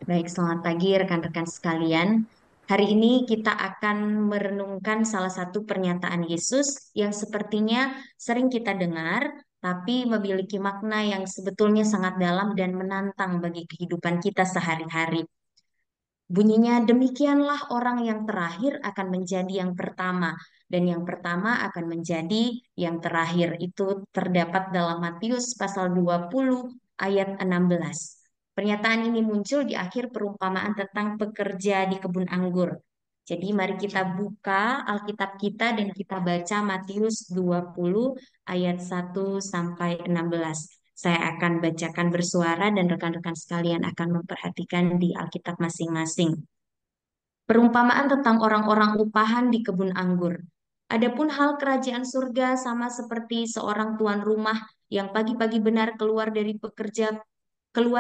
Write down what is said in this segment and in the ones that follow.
Baik, selamat pagi rekan-rekan sekalian. Hari ini kita akan merenungkan salah satu pernyataan Yesus yang sepertinya sering kita dengar, tapi memiliki makna yang sebetulnya sangat dalam dan menantang bagi kehidupan kita sehari-hari. Bunyinya, demikianlah orang yang terakhir akan menjadi yang pertama, dan yang pertama akan menjadi yang terakhir. Itu terdapat dalam Matius pasal 20 ayat 16. Pernyataan ini muncul di akhir perumpamaan tentang pekerja di kebun anggur. Jadi mari kita buka Alkitab kita dan kita baca Matius 20 ayat 1 sampai 16. Saya akan bacakan bersuara dan rekan-rekan sekalian akan memperhatikan di Alkitab masing-masing. Perumpamaan tentang orang-orang upahan di kebun anggur. Adapun hal kerajaan surga sama seperti seorang tuan rumah yang pagi-pagi benar keluar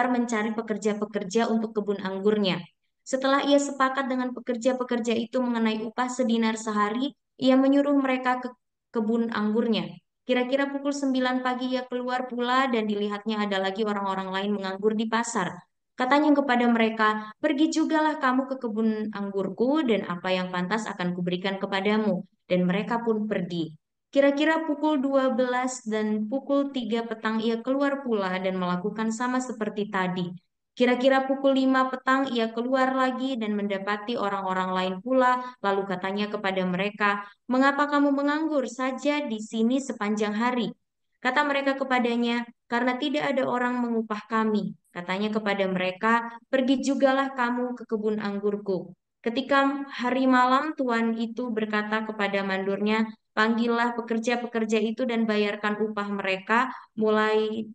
mencari pekerja-pekerja untuk kebun anggurnya. Setelah ia sepakat dengan pekerja-pekerja itu mengenai upah sedinar sehari, ia menyuruh mereka ke kebun anggurnya. Kira-kira pukul 9 pagi ia keluar pula dan dilihatnya ada lagi orang-orang lain menganggur di pasar. Katanya kepada mereka, pergi jugalah kamu ke kebun anggurku dan apa yang pantas akan kuberikan kepadamu. Dan mereka pun pergi. Kira-kira pukul 12 dan pukul 3 petang ia keluar pula dan melakukan sama seperti tadi. Kira-kira pukul 5 petang ia keluar lagi dan mendapati orang-orang lain pula, lalu katanya kepada mereka, mengapa kamu menganggur saja di sini sepanjang hari? Kata mereka kepadanya, karena tidak ada orang mengupah kami. Katanya kepada mereka, pergi jugalah kamu ke kebun anggurku. Ketika hari malam, tuan itu berkata kepada mandornya, panggillah pekerja-pekerja itu dan bayarkan upah mereka, mulai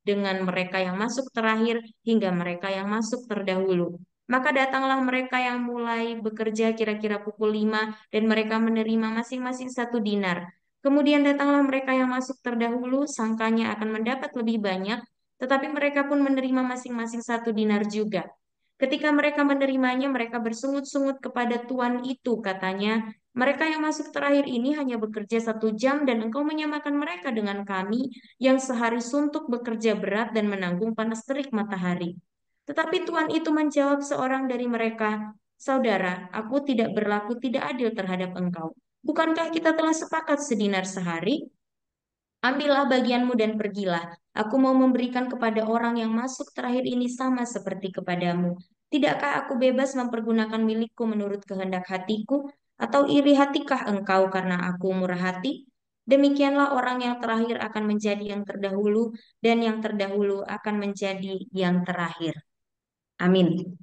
dengan mereka yang masuk terakhir hingga mereka yang masuk terdahulu. Maka datanglah mereka yang mulai bekerja kira-kira pukul 5 dan mereka menerima masing-masing 1 dinar. Kemudian datanglah mereka yang masuk terdahulu, sangkanya akan mendapat lebih banyak, tetapi mereka pun menerima masing-masing 1 dinar juga. Ketika mereka menerimanya, mereka bersungut-sungut kepada tuan itu, katanya, mereka yang masuk terakhir ini hanya bekerja 1 jam dan engkau menyamakan mereka dengan kami yang sehari suntuk bekerja berat dan menanggung panas terik matahari. Tetapi tuan itu menjawab seorang dari mereka, saudara, aku tidak berlaku tidak adil terhadap engkau. Bukankah kita telah sepakat sedinar sehari? Ambillah bagianmu dan pergilah. Aku mau memberikan kepada orang yang masuk terakhir ini sama seperti kepadamu. Tidakkah aku bebas mempergunakan milikku menurut kehendak hatiku? Atau iri hatikah engkau karena aku murah hati? Demikianlah orang yang terakhir akan menjadi yang terdahulu, dan yang terdahulu akan menjadi yang terakhir. Amin.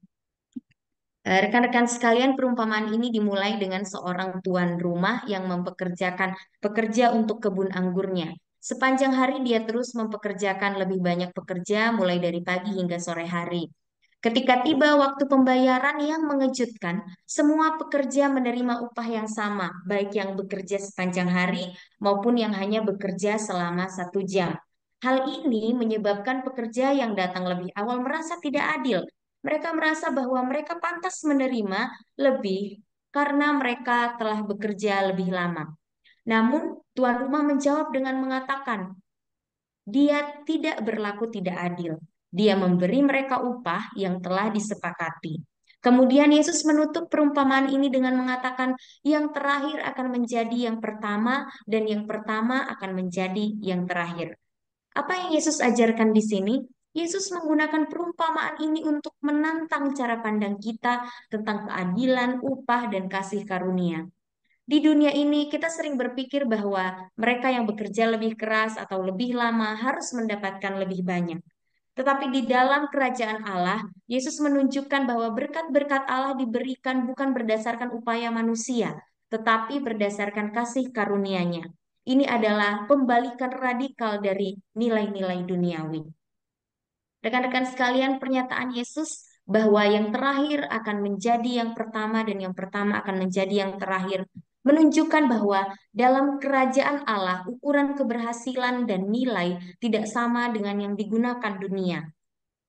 Rekan-rekan sekalian, perumpamaan ini dimulai dengan seorang tuan rumah yang mempekerjakan pekerja untuk kebun anggurnya. Sepanjang hari dia terus mempekerjakan lebih banyak pekerja mulai dari pagi hingga sore hari. Ketika tiba waktu pembayaran yang mengejutkan, semua pekerja menerima upah yang sama, baik yang bekerja sepanjang hari maupun yang hanya bekerja selama 1 jam. Hal ini menyebabkan pekerja yang datang lebih awal merasa tidak adil. Mereka merasa bahwa mereka pantas menerima lebih karena mereka telah bekerja lebih lama. Namun, tuan rumah menjawab dengan mengatakan, dia tidak berlaku tidak adil. Dia memberi mereka upah yang telah disepakati. Kemudian Yesus menutup perumpamaan ini dengan mengatakan, yang terakhir akan menjadi yang pertama, dan yang pertama akan menjadi yang terakhir. Apa yang Yesus ajarkan di sini? Yesus menggunakan perumpamaan ini untuk menantang cara pandang kita tentang keadilan, upah, dan kasih karunia. Di dunia ini, kita sering berpikir bahwa mereka yang bekerja lebih keras atau lebih lama harus mendapatkan lebih banyak. Tetapi di dalam kerajaan Allah, Yesus menunjukkan bahwa berkat-berkat Allah diberikan bukan berdasarkan upaya manusia, tetapi berdasarkan kasih karunia-Nya. Ini adalah pembalikan radikal dari nilai-nilai duniawi. Rekan-rekan sekalian, pernyataan Yesus bahwa yang terakhir akan menjadi yang pertama dan yang pertama akan menjadi yang terakhir menunjukkan bahwa dalam kerajaan Allah ukuran keberhasilan dan nilai tidak sama dengan yang digunakan dunia.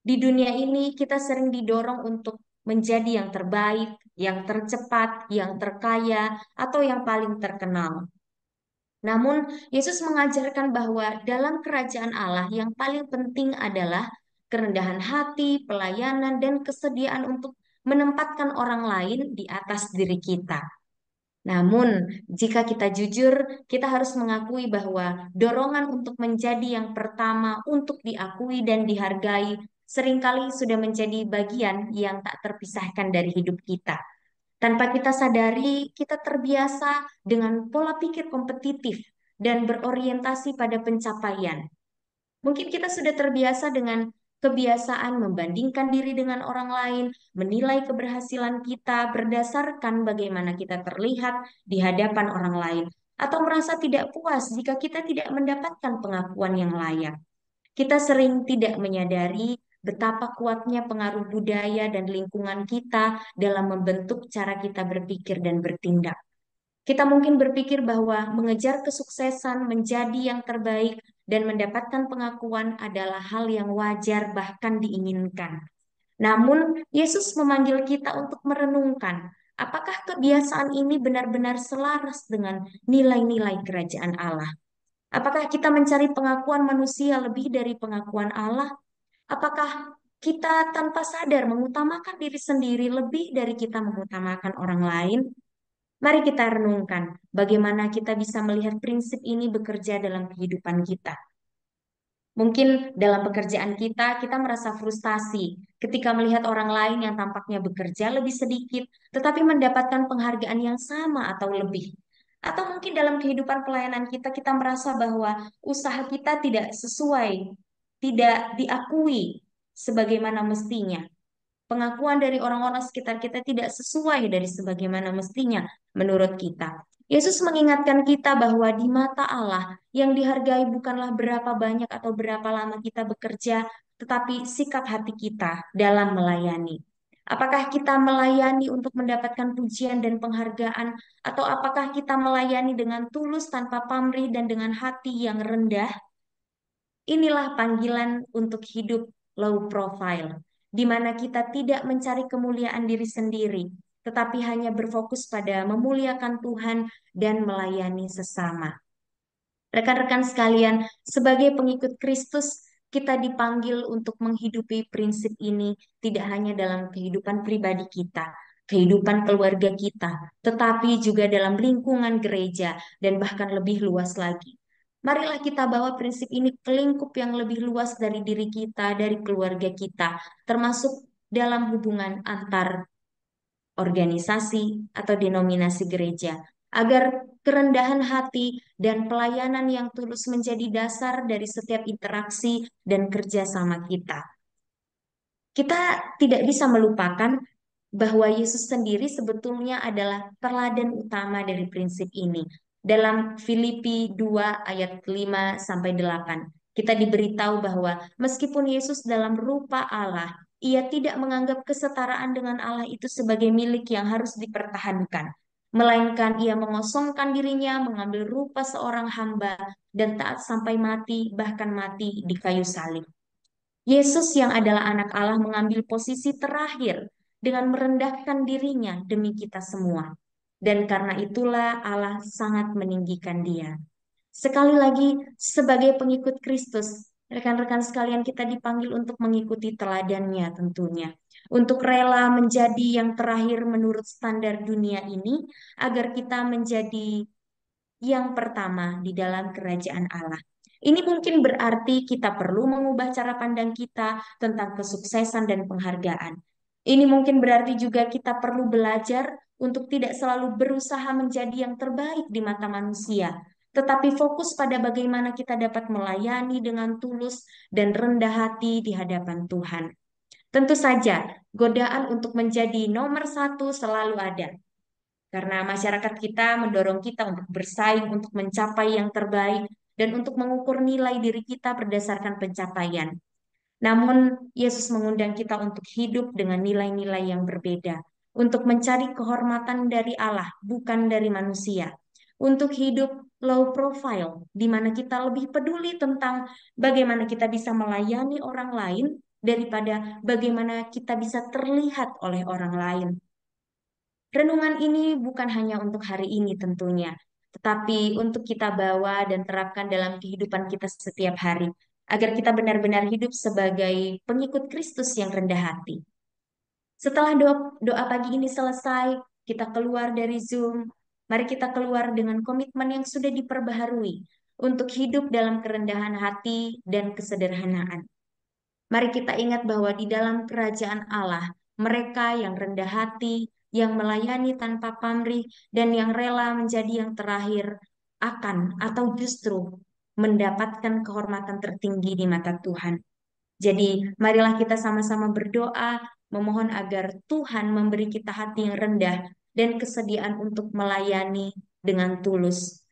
Di dunia ini kita sering didorong untuk menjadi yang terbaik, yang tercepat, yang terkaya, atau yang paling terkenal. Namun, Yesus mengajarkan bahwa dalam kerajaan Allah yang paling penting adalah kerendahan hati, pelayanan, dan kesediaan untuk menempatkan orang lain di atas diri kita. Namun, jika kita jujur, kita harus mengakui bahwa dorongan untuk menjadi yang pertama, untuk diakui dan dihargai, seringkali sudah menjadi bagian yang tak terpisahkan dari hidup kita. Tanpa kita sadari, kita terbiasa dengan pola pikir kompetitif dan berorientasi pada pencapaian. Mungkin kita sudah terbiasa dengan kebiasaan membandingkan diri dengan orang lain, menilai keberhasilan kita berdasarkan bagaimana kita terlihat di hadapan orang lain, atau merasa tidak puas jika kita tidak mendapatkan pengakuan yang layak. Kita sering tidak menyadari betapa kuatnya pengaruh budaya dan lingkungan kita dalam membentuk cara kita berpikir dan bertindak. Kita mungkin berpikir bahwa mengejar kesuksesan, menjadi yang terbaik, dan mendapatkan pengakuan adalah hal yang wajar, bahkan diinginkan. Namun, Yesus memanggil kita untuk merenungkan, apakah kebiasaan ini benar-benar selaras dengan nilai-nilai kerajaan Allah? Apakah kita mencari pengakuan manusia lebih dari pengakuan Allah? Apakah kita tanpa sadar mengutamakan diri sendiri lebih dari kita mengutamakan orang lain? Mari kita renungkan bagaimana kita bisa melihat prinsip ini bekerja dalam kehidupan kita. Mungkin dalam pekerjaan kita, kita merasa frustasi ketika melihat orang lain yang tampaknya bekerja lebih sedikit, tetapi mendapatkan penghargaan yang sama atau lebih. Atau mungkin dalam kehidupan pelayanan kita, kita merasa bahwa usaha kita tidak sesuai, tidak diakui sebagaimana mestinya. Pengakuan dari orang-orang sekitar kita tidak sesuai dari sebagaimana mestinya menurut kita. Yesus mengingatkan kita bahwa di mata Allah yang dihargai bukanlah berapa banyak atau berapa lama kita bekerja, tetapi sikap hati kita dalam melayani. Apakah kita melayani untuk mendapatkan pujian dan penghargaan, atau apakah kita melayani dengan tulus tanpa pamrih dan dengan hati yang rendah? Inilah panggilan untuk hidup low profile, di mana kita tidak mencari kemuliaan diri sendiri, tetapi hanya berfokus pada memuliakan Tuhan dan melayani sesama. Rekan-rekan sekalian, sebagai pengikut Kristus, kita dipanggil untuk menghidupi prinsip ini tidak hanya dalam kehidupan pribadi kita, kehidupan keluarga kita, tetapi juga dalam lingkungan gereja dan bahkan lebih luas lagi. Marilah kita bawa prinsip ini ke lingkup yang lebih luas dari diri kita, dari keluarga kita, termasuk dalam hubungan antar organisasi atau denominasi gereja, agar kerendahan hati dan pelayanan yang tulus menjadi dasar dari setiap interaksi dan kerjasama kita. Kita tidak bisa melupakan bahwa Yesus sendiri sebetulnya adalah teladan utama dari prinsip ini. Dalam Filipi 2 ayat 5 sampai 8, kita diberitahu bahwa meskipun Yesus dalam rupa Allah, ia tidak menganggap kesetaraan dengan Allah itu sebagai milik yang harus dipertahankan, melainkan ia mengosongkan dirinya, mengambil rupa seorang hamba dan taat sampai mati, bahkan mati di kayu salib. Yesus yang adalah anak Allah mengambil posisi terakhir dengan merendahkan dirinya demi kita semua. Dan karena itulah Allah sangat meninggikan dia. Sekali lagi, sebagai pengikut Kristus, rekan-rekan sekalian kita dipanggil untuk mengikuti teladannya tentunya. Untuk rela menjadi yang terakhir menurut standar dunia ini, agar kita menjadi yang pertama di dalam kerajaan Allah. Ini mungkin berarti kita perlu mengubah cara pandang kita tentang kesuksesan dan penghargaan. Ini mungkin berarti juga kita perlu belajar untuk tidak selalu berusaha menjadi yang terbaik di mata manusia, tetapi fokus pada bagaimana kita dapat melayani dengan tulus dan rendah hati di hadapan Tuhan. Tentu saja, godaan untuk menjadi nomor satu selalu ada. Karena masyarakat kita mendorong kita untuk bersaing, untuk mencapai yang terbaik, dan untuk mengukur nilai diri kita berdasarkan pencapaian. Namun, Yesus mengundang kita untuk hidup dengan nilai-nilai yang berbeda, untuk mencari kehormatan dari Allah, bukan dari manusia, untuk hidup low profile, di mana kita lebih peduli tentang bagaimana kita bisa melayani orang lain daripada bagaimana kita bisa terlihat oleh orang lain. Renungan ini bukan hanya untuk hari ini tentunya, tetapi untuk kita bawa dan terapkan dalam kehidupan kita setiap hari. agar kita benar-benar hidup sebagai pengikut Kristus yang rendah hati. Setelah doa, doa pagi ini selesai, kita keluar dari Zoom. Mari kita keluar dengan komitmen yang sudah diperbaharui untuk hidup dalam kerendahan hati dan kesederhanaan. Mari kita ingat bahwa di dalam kerajaan Allah, mereka yang rendah hati, yang melayani tanpa pamrih, dan yang rela menjadi yang terakhir akan atau justru mendapatkan kehormatan tertinggi di mata Tuhan. Jadi, marilah kita sama-sama berdoa, memohon agar Tuhan memberi kita hati yang rendah dan kesediaan untuk melayani dengan tulus,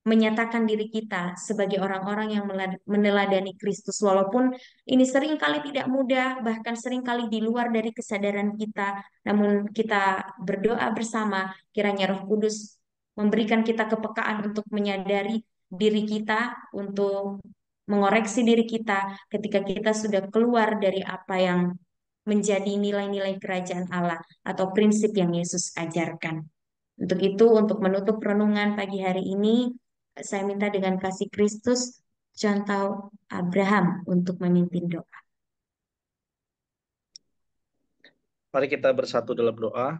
menyatakan diri kita sebagai orang-orang yang meneladani Kristus, walaupun ini seringkali tidak mudah, bahkan seringkali di luar dari kesadaran kita, namun kita berdoa bersama, kiranya Roh Kudus memberikan kita kepekaan untuk menyadari diri kita, untuk mengoreksi diri kita ketika kita sudah keluar dari apa yang menjadi nilai-nilai kerajaan Allah atau prinsip yang Yesus ajarkan. Untuk itu, untuk menutup renungan pagi hari ini, saya minta dengan kasih Kristus, contoh Abraham untuk memimpin doa. Mari kita bersatu dalam doa.